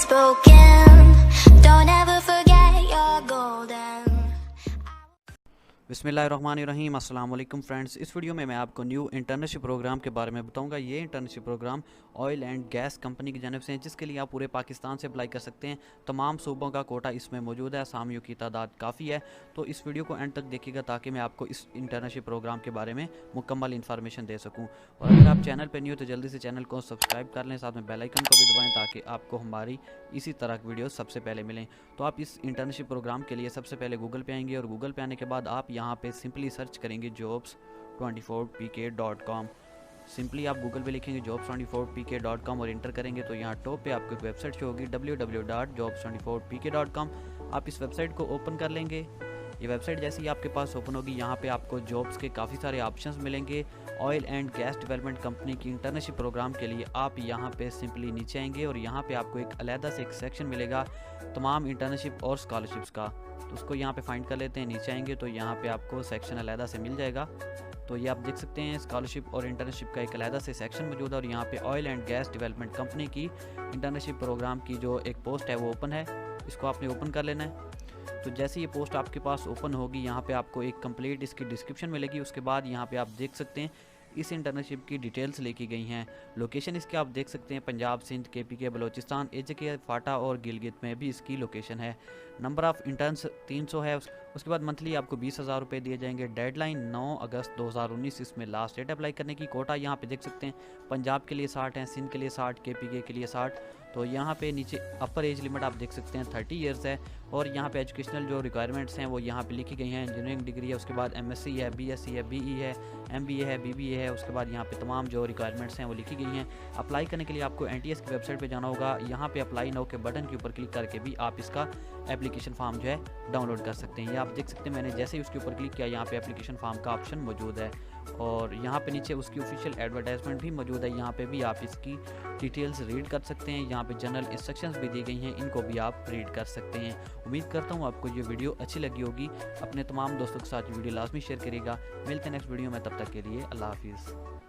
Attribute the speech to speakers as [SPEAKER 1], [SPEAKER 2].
[SPEAKER 1] broken. Don't ever forget you're golden.
[SPEAKER 2] बिस्मिल्लाहिर्रहमानिर्रहीम। अस्सलाम वालेकुम फ्रेंड्स, इस वीडियो में मैं आपको न्यू इंटर्नशिप प्रोग्राम के बारे में बताऊंगा। ये internship programme oil and gas company की जानब से है, जिसके लिए आप पूरे पाकिस्तान से अप्लाई कर सकते हैं। तमाम सूबों का कोटा इसमें मौजूद है, असामियों की तादाद काफ़ी है। तो इस वीडियो को एंड तक देखिएगा ताकि मैं आपको इस इंटर्नशिप प्रोग्राम के बारे में मुकम्मल इन्फॉर्मेशन दे सकूँ। और अगर आप चैनल पर न्यू हो तो जल्दी से चैनल को सब्सक्राइब कर लें, साथ में बेल आइकन को भी दबाएँ ताकि आपको हमारी इसी तरह की वीडियो सबसे पहले मिलें। तो आप इस इंटर्नशिप प्रोग्राम के लिए सबसे पहले गूगल पे आएंगे और गूगल पे आने के बाद आप यहाँ पे सिंपली सर्च करेंगे jobs24pk.com। सिंपली आप गूगल पे लिखेंगे jobs24pk.com और इंटर करेंगे तो यहाँ टॉप पे आपको एक वेबसाइट शो होगी www.jobs24pk.com। आप इस वेबसाइट को ओपन कर लेंगे। ये वेबसाइट जैसे ही आपके पास ओपन होगी, यहाँ पे आपको जॉब्स के काफ़ी सारे ऑप्शंस मिलेंगे। Oil and gas development company की इंटर्नशिप प्रोग्राम के लिए आप यहाँ पे सिंपली नीचे आएंगे और यहाँ पे आपको एक अलहदा से एक सेक्शन मिलेगा तमाम इंटर्नशिप और स्कॉलरशिप्स का। तो उसको यहाँ पे फाइंड कर लेते हैं। नीचे आएंगे तो यहाँ पे आपको सेक्शन अलहदा से मिल जाएगा। तो ये आप देख सकते हैं स्कॉलरशिप और इंटर्नशिप का एक अलहदा से सेक्शन मौजूद है और यहाँ पे oil and gas development company की इंटर्नशिप प्रोग्राम की जो एक पोस्ट है वो ओपन है। इसको आपने ओपन कर लेना है। तो जैसे ये पोस्ट आपके पास ओपन होगी, यहाँ पे आपको एक कंप्लीट इसकी डिस्क्रिप्शन मिलेगी। उसके बाद यहाँ पे आप देख सकते हैं इस इंटर्नशिप की डिटेल्स लिखी गई हैं। लोकेशन इसके आप देख सकते हैं पंजाब, सिंध, KPK, बलोचिस्तान, AJK, फाटा और गिलगित में भी इसकी लोकेशन है। नंबर ऑफ़ इंटर्न्स 300 है। उसके बाद मंथली आपको 20,000 रुपये दिए जाएंगे। डेडलाइन 9 अगस्त 2019 इसमें लास्ट डेट अप्लाई करने की। कोटा यहाँ पे देख सकते हैं पंजाब के लिए 60 हैं, सिंध के लिए 60, KPK के लिए 60। तो यहाँ पे नीचे अपर एज लिमिट आप देख सकते हैं 30 ईयर्स है। और यहाँ पे एजुकेशनल जो रिक्वायरमेंट्स हैं वो यहाँ पे लिखी गई हैं। इंजीनियरिंग डिग्री है, उसके बाद MSc है, BSc है, BE है, MBA है, BBA है। उसके बाद यहाँ पे तमाम जो रिक्वायरमेंट्स हैं वो लिखी गई हैं। अप्लाई करने के लिए आपको NTS की वेबसाइट पे जाना होगा। यहाँ पे अप्लाई नाउ के बटन के ऊपर क्लिक करके भी आप इसका एप्लीकेशन फॉर्म जो है डाउनलोड कर सकते हैं। ये आप देख सकते हैं मैंने जैसे ही उसके ऊपर क्लिक किया, यहाँ पे एप्लीकेशन फॉर्म का ऑप्शन मौजूद है और यहाँ पे नीचे उसकी ऑफिशियल एडवर्टाइजमेंट भी मौजूद है। यहाँ पे भी आप इसकी डिटेल्स रीड कर सकते हैं। यहाँ पे जनरल इंस्ट्रक्शंस भी दी गई हैं, इनको भी आप रीड कर सकते हैं। उम्मीद करता हूँ आपको ये वीडियो अच्छी लगी होगी। अपने तमाम दोस्तों के साथ वीडियो लाजमी शेयर करिएगा। मिलते हैं नेक्स्ट वीडियो में, तब तक के लिए अल्लाह हाफिज़।